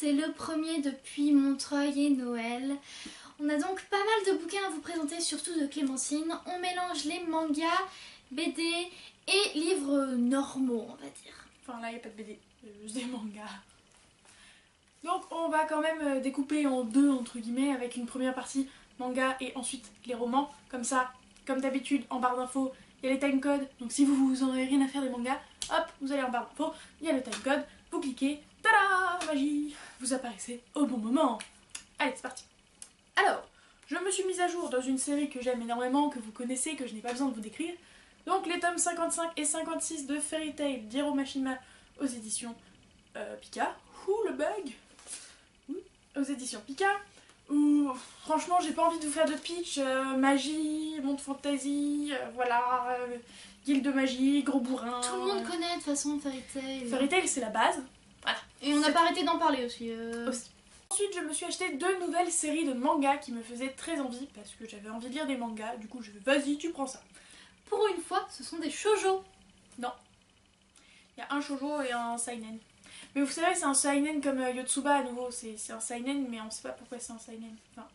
c'est le premier depuis Montreuil et Noël. On a donc pas mal de bouquins à vous présenter, surtout de Clémentine. On mélange les mangas, BD et livres normaux, on va dire. Enfin là il n'y a pas de BD, juste des mangas. Donc on va quand même découper en deux entre guillemets avec une première partie manga et ensuite les romans. Comme ça, comme d'habitude en barre d'infos, il y a les timecodes. Donc si vous en avez rien à faire des mangas, hop, vous allez en barre d'infos, il y a le timecode, vous cliquez, tada, magie, vous apparaissez au bon moment. Allez, c'est parti. Alors, je me suis mise à jour dans une série que j'aime énormément, que vous connaissez, que je n'ai pas besoin de vous décrire. Donc les tomes 55 et 56 de Fairy Tail d'Hiro Mashima aux éditions Pika. Ouh, le bug. Aux éditions Pika. Où franchement j'ai pas envie de vous faire de pitch, magie, monde fantasy, voilà, guilde de magie, gros bourrin. Tout le monde connaît de toute façon Fairy Tail. Fairy Tail c'est la base. Voilà. Et on n'a pas arrêté d'en parler aussi. Ensuite je me suis acheté 2 nouvelles séries de mangas qui me faisaient très envie parce que j'avais envie de lire des mangas, du coup je vais vas-y tu prends ça. Pour une fois ce sont des shoujo. Non. Il y a un shoujo et un seinen. Mais vous savez, c'est un seinen comme Yotsuba à nouveau, c'est un seinen mais on sait pas pourquoi c'est un seinen. Enfin,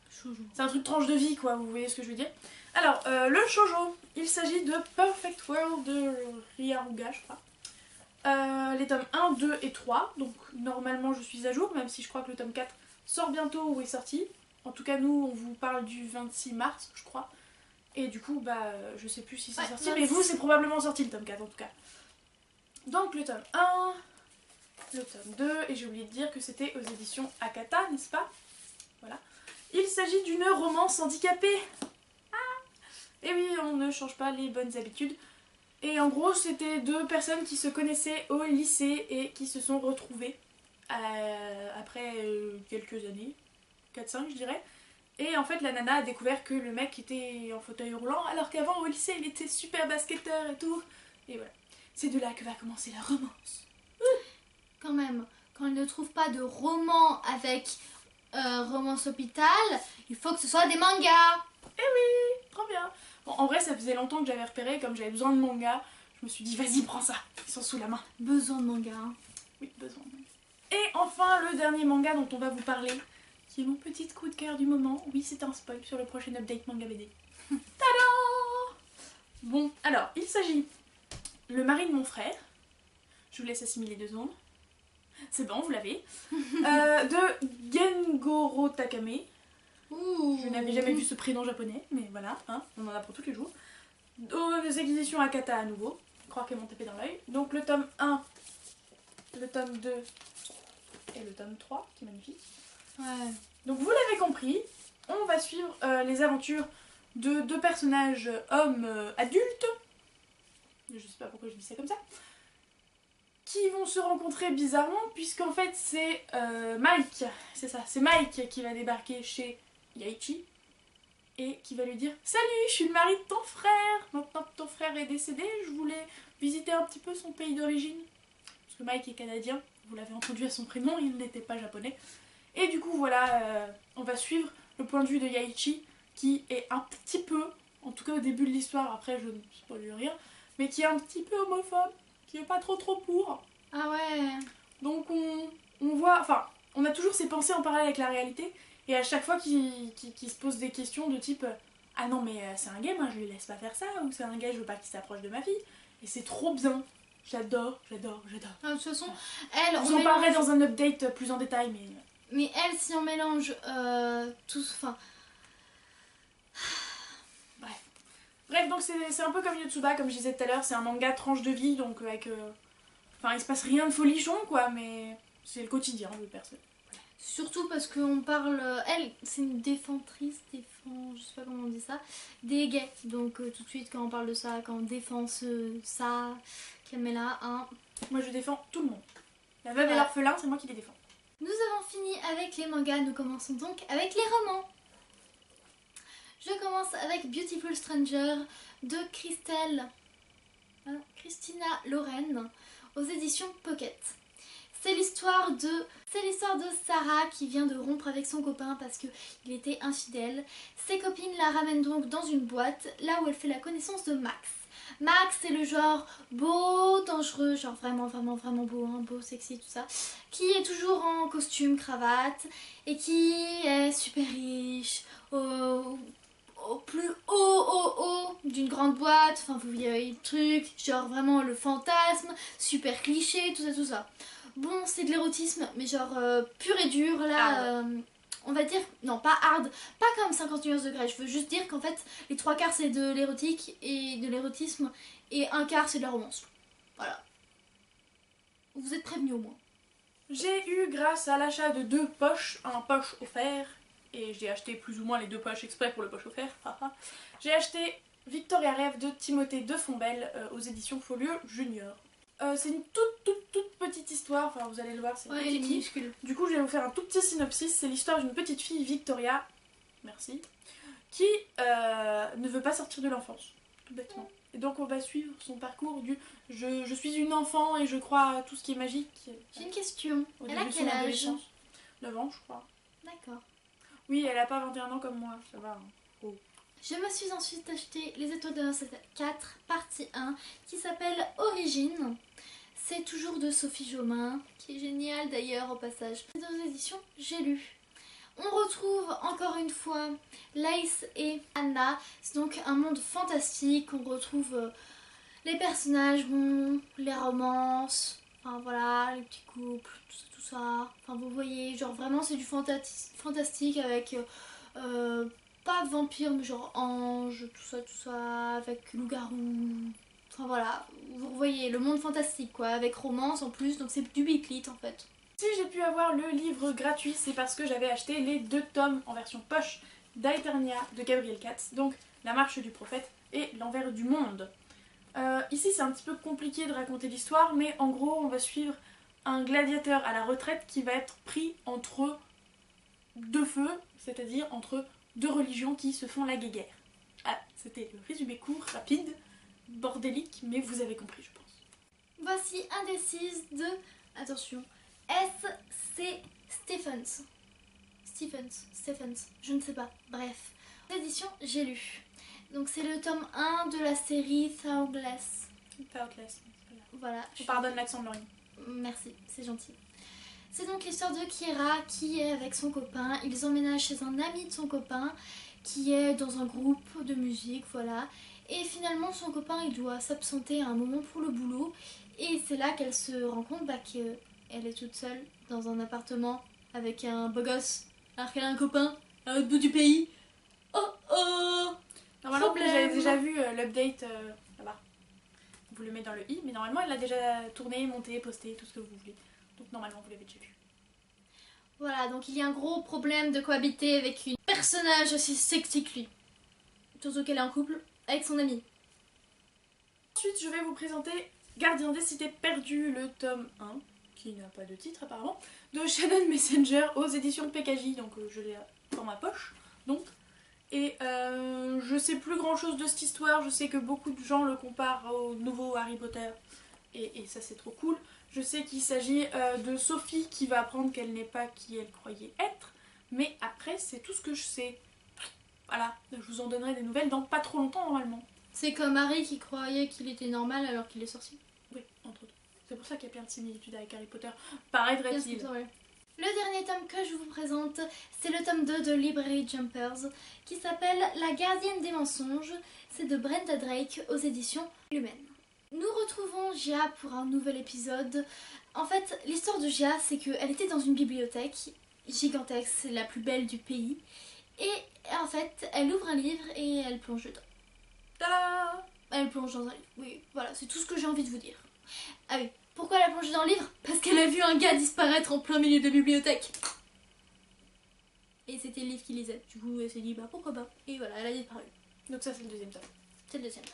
c'est un truc tranche de vie quoi, vous voyez ce que je veux dire. Alors, le shoujo, il s'agit de Perfect World de Ryaruga je crois. Les tomes 1, 2 et 3, donc normalement je suis à jour, même si je crois que le tome 4 sort bientôt ou est sorti. En tout cas nous on vous parle du 26 mars je crois. Et du coup bah je sais plus si c'est sorti, mais vous c'est probablement sorti le tome 4 en tout cas. Donc le tome 1... le tome 2, et j'ai oublié de dire que c'était aux éditions Akata, n'est-ce pas? Voilà. Il s'agit d'une romance handicapée. Ah. Et oui, on ne change pas les bonnes habitudes. Et en gros, c'était 2 personnes qui se connaissaient au lycée et qui se sont retrouvées après quelques années, 4-5 je dirais. Et en fait, la nana a découvert que le mec était en fauteuil roulant, alors qu'avant au lycée, il était super basketteur et tout. Et voilà. C'est de là que va commencer la romance. Quand même, quand il ne trouve pas de roman avec romance hôpital, il faut que ce soit des mangas. Eh oui, trop bien. Bon, en vrai, ça faisait longtemps que j'avais repéré, comme j'avais besoin de mangas, je me suis dit, vas-y, prends ça, ils sont sous la main. Besoin de manga. Hein. Oui, besoin de manga. Et enfin, le dernier manga dont on va vous parler, qui est mon petit coup de cœur du moment. Oui, c'est un spoil sur le prochain update manga BD. Tada! Bon, alors, il s'agit le mari de mon frère. Je vous laisse assimiler 2 secondes. C'est bon, vous l'avez. De Gengoro Takame. Ouh. Je n'avais jamais vu ce prénom japonais, mais voilà, hein, on en apprend tous les jours. Aux éditions Akata à nouveau. Je crois qu'elles m'ont tapé dans l'œil. Donc le tome 1, le tome 2 et le tome 3, qui est magnifique. Ouais. Donc vous l'avez compris, on va suivre les aventures de 2 personnages hommes adultes. Je sais pas pourquoi je dis ça comme ça. Qui vont se rencontrer bizarrement, puisqu'en fait c'est Mike, c'est ça, c'est Mike qui va débarquer chez Yaichi et qui va lui dire « Salut, je suis le mari de ton frère, maintenant que ton frère est décédé, je voulais visiter un petit peu son pays d'origine. » Parce que Mike est canadien, vous l'avez entendu à son prénom, il n'était pas japonais. Et du coup voilà, on va suivre le point de vue de Yaichi qui est un petit peu, en tout cas au début de l'histoire, après je ne spoil rien, mais qui est un petit peu homophobe. Qui est pas trop pour. Ah ouais. Donc on voit, enfin, on a toujours ces pensées en parallèle avec la réalité, et à chaque fois qu'il se pose des questions de type ah non mais c'est un gay, moi je lui laisse pas faire ça, ou c'est un gay, je veux pas qu'il s'approche de ma fille, et c'est trop bien. J'adore. Ah, de toute façon, elle, on en parlerait dans un update plus en détail, mais... Mais elle, si on mélange tous, enfin... Bref, donc c'est un peu comme Yotsuba, comme je disais tout à l'heure, c'est un manga tranche de vie, donc avec... Enfin, il se passe rien de folichon, quoi, mais c'est le quotidien de personne. Voilà. Surtout parce qu'on parle... Elle, c'est une défentrice, je sais pas comment on dit ça, des gays. Donc tout de suite, quand on parle de ça, quand on défend ça, Camilla, hein... Moi, je défends tout le monde. La veuve et l'orphelin, c'est moi qui les défends. Nous avons fini avec les mangas, nous commençons donc avec les romans. Je commence avec Beautiful Stranger de Christina Loren aux éditions Pocket. C'est l'histoire de Sarah qui vient de rompre avec son copain parce qu'il était infidèle. Ses copines la ramènent donc dans une boîte, là où elle fait la connaissance de Max. Max, c'est le genre beau, dangereux, genre vraiment beau, hein, beau, sexy, tout ça, qui est toujours en costume, cravate, et qui est super riche, au plus haut d'une grande boîte, enfin vous voyez le truc, genre vraiment le fantasme, super cliché, tout ça. Bon, c'est de l'érotisme, mais genre pur et dur, là, on va dire, non pas hard, pas comme 50 nuances de Grey, je veux juste dire qu'en fait, les 3/4 c'est de l'érotique et de l'érotisme, et 1/4 c'est de la romance. Voilà. Vous êtes prévenus au moins. J'ai eu, grâce à l'achat de 2 poches, un poche offert, et j'ai acheté plus ou moins les 2 poches exprès pour le poche offert, j'ai acheté Victoria Rêve de Timothée de Fombelle aux éditions Folio Junior. C'est une toute petite histoire, enfin vous allez le voir, c'est minuscule. Du coup je vais vous faire un tout petit synopsis, c'est l'histoire d'une petite fille, Victoria, merci, qui ne veut pas sortir de l'enfance, tout bêtement. Et donc on va suivre son parcours du je suis une enfant et je crois à tout ce qui est magique. J'ai une question. Elle a quel âge? 9 ans je crois. D'accord. Oui, elle a pas 21 ans comme moi, ça va. Hein. Oh. Je me suis ensuite acheté Les Étoiles de l'Ancêtre 4, partie 1, qui s'appelle Origine. C'est toujours de Sophie Jomain, qui est géniale d'ailleurs au passage. Dans les éditions, j'ai lu. On retrouve encore une fois Lace et Anna. C'est donc un monde fantastique. On retrouve les personnages, bon, les romances, enfin voilà, les petits couples, tout ça. Enfin vous voyez, genre vraiment c'est du fantastique avec pas de vampires mais genre anges, tout ça, avec loup-garou. Enfin voilà, vous voyez le monde fantastique quoi, avec romance en plus, donc c'est du biclit en fait. Si j'ai pu avoir le livre gratuit, c'est parce que j'avais acheté les 2 tomes en version poche d'Aeternia de Gabriel Katz, donc La Marche du Prophète et L'Envers du Monde. Ici c'est un petit peu compliqué de raconter l'histoire, mais en gros on va suivre un gladiateur à la retraite qui va être pris entre 2 feux, c'est-à-dire entre 2 religions qui se font la guéguerre. Ah, c'était le résumé court, rapide, bordélique, mais vous avez compris je pense. Voici Indécise de, attention, S.C. Stephens, je ne sais pas, bref. L'édition, j'ai lu. Donc c'est le tome 1 de la série Thoughtless. Voilà. Je pardonne l'accent de Laurine. Merci, c'est gentil. C'est donc l'histoire de Kira qui est avec son copain. Ils emménagent chez un ami de son copain qui est dans un groupe de musique, voilà. Et finalement son copain il doit s'absenter à un moment pour le boulot. Et c'est là qu'elle se rend compte qu'elle est toute seule dans un appartement avec un beau gosse. Alors qu'elle a un copain à l'autre bout du pays. Oh. Normalement, j'avais déjà vu l'update là-bas. Vous le mettez dans le i, mais normalement, elle l'a déjà tourné, monté, posté, tout ce que vous voulez. Donc normalement, vous l'avez déjà vu. Voilà, donc il y a un gros problème de cohabiter avec une personnage aussi sexy que lui. Surtout qu'elle est en couple avec son ami. Ensuite, je vais vous présenter Gardien des Cités Perdues, le tome 1, qui n'a pas de titre apparemment, de Shannon Messenger aux éditions PKJ, donc je l'ai dans ma poche. Donc. Et je sais plus grand chose de cette histoire, je sais que beaucoup de gens le comparent au nouveau Harry Potter et ça c'est trop cool. Je sais qu'il s'agit de Sophie qui va apprendre qu'elle n'est pas qui elle croyait être, mais après c'est tout ce que je sais. Voilà, je vous en donnerai des nouvelles dans pas trop longtemps normalement. C'est comme Harry qui croyait qu'il était normal alors qu'il est sorcier. Oui, entre autres. C'est pour ça qu'il y a plein de similitudes avec Harry Potter. Paraîtrait-il. Le dernier tome que je vous présente, c'est le tome 2 de Library Jumpers, qui s'appelle La gardienne des mensonges. C'est de Brenda Drake aux éditions Lumen. Nous retrouvons Gia pour un nouvel épisode. En fait, l'histoire de Gia, c'est qu'elle était dans une bibliothèque gigantesque, c'est la plus belle du pays. Et en fait, elle ouvre un livre et elle plonge dedans. Tada! Elle plonge dans un livre, oui, voilà, c'est tout ce que j'ai envie de vous dire. Ah oui. Pourquoi elle a plongé dans le livre? Parce qu'elle a vu un gars disparaître en plein milieu de bibliothèque. Et c'était le livre qu'il lisait. Du coup, elle s'est dit, bah pourquoi pas. Et voilà, elle a disparu. Donc ça, c'est le deuxième tome. C'est le deuxième.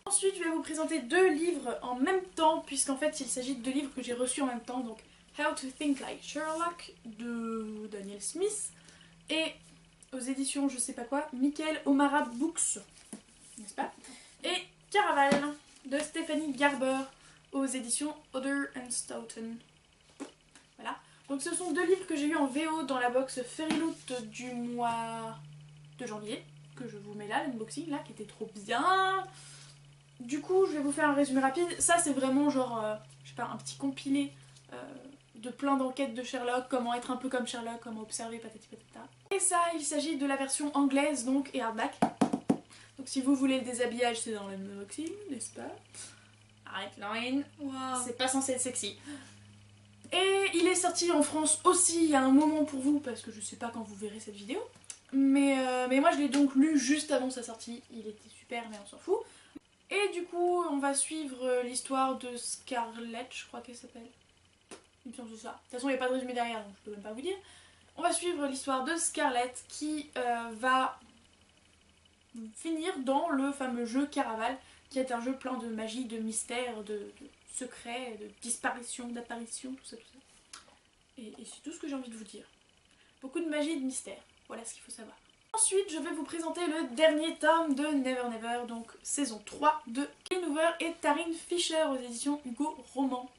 Ensuite, je vais vous présenter 2 livres en même temps, puisqu'en fait, il s'agit de 2 livres que j'ai reçus en même temps. Donc, How to Think Like Sherlock de Daniel Smith et aux éditions je sais pas quoi, Michael O'Mara Books, n'est-ce pas? Et Caraval de Stephanie Garber aux éditions Oder and Stoughton. Voilà. Donc ce sont 2 livres que j'ai eu en VO dans la box Fairyloot du mois de janvier, que je vous mets là, l'unboxing là, qui était trop bien. Du coup, je vais vous faire un résumé rapide. Ça, c'est vraiment genre, je sais pas, un petit compilé de plein d'enquêtes de Sherlock, comment être un peu comme Sherlock, comment observer, patati patata. Et ça, il s'agit de la version anglaise, donc, et hardback. Donc si vous voulez le déshabillage, c'est dans le unboxing, n'est-ce pas? Arrête, Lorraine. Wow. C'est pas censé être sexy. Et il est sorti en France aussi il y a un moment pour vous, parce que je sais pas quand vous verrez cette vidéo. Mais moi je l'ai donc lu juste avant sa sortie, il était super mais on s'en fout. Et du coup on va suivre l'histoire de Scarlett, je crois qu'elle s'appelle. Il me semble que c'est ça. De toute façon il n'y a pas de résumé derrière donc je peux même pas vous dire. On va suivre l'histoire de Scarlett qui va finir dans le fameux jeu Caraval, qui est un jeu plein de magie, de mystères, de secrets, de disparitions, d'apparitions, tout ça, tout ça. Et c'est tout ce que j'ai envie de vous dire. Beaucoup de magie et de mystère, voilà ce qu'il faut savoir. Ensuite, je vais vous présenter le dernier tome de Never Never, donc saison 3 de Kane Hoover et Taryn Fisher aux éditions Hugo Roman.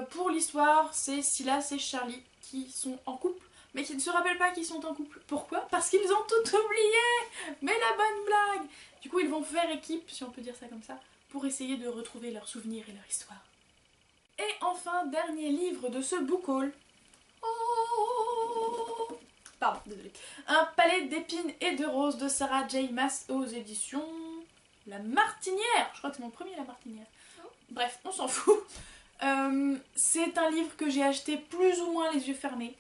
Pour l'histoire, c'est Silas et Charlie qui sont en couple, mais qui ne se rappellent pas qu'ils sont en couple. Pourquoi? Parce qu'ils ont tout oublié. Mais la bonne blague. Du coup, ils vont faire équipe, si on peut dire ça comme ça, pour essayer de retrouver leurs souvenirs et leur histoire. Et enfin, dernier livre de ce book haul. Oh, pardon, désolée. Un palais d'épines et de roses de Sarah J. Maas aux éditions La Martinière. Je crois que c'est mon premier La Martinière. Bref, on s'en fout. C'est un livre que j'ai acheté plus ou moins les yeux fermés,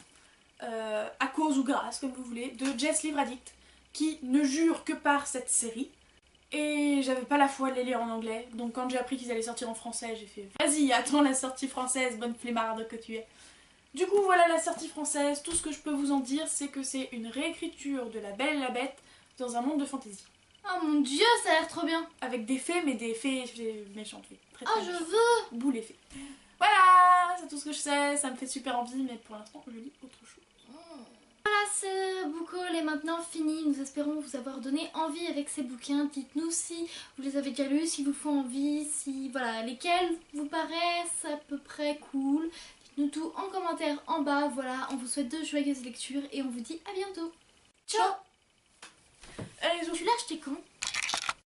à cause ou grâce, comme vous voulez, de Jess Livre Addict, qui ne jure que par cette série. Et j'avais pas la foi de les lire en anglais, donc quand j'ai appris qu'ils allaient sortir en français, j'ai fait vas-y, attends la sortie française, bonne flemmarde que tu es. Du coup, voilà la sortie française. Tout ce que je peux vous en dire, c'est que c'est une réécriture de La Belle et la Bête dans un monde de fantasy. Oh mon dieu, ça a l'air trop bien. Avec des fées, mais des fées méchantes fées. Très, oh, je veux. Boule les fées. Voilà, c'est tout ce que je sais, ça me fait super envie, mais pour l'instant, je lis autre chose. Voilà, ce book haul est maintenant fini. Nous espérons vous avoir donné envie avec ces bouquins. Dites-nous si vous les avez déjà lus, si vous font envie, si voilà, lesquels vous paraissent à peu près cool. Dites-nous tout en commentaire en bas. Voilà, on vous souhaite de joyeuses lectures et on vous dit à bientôt. Ciao. Allez, tu l'as acheté quand?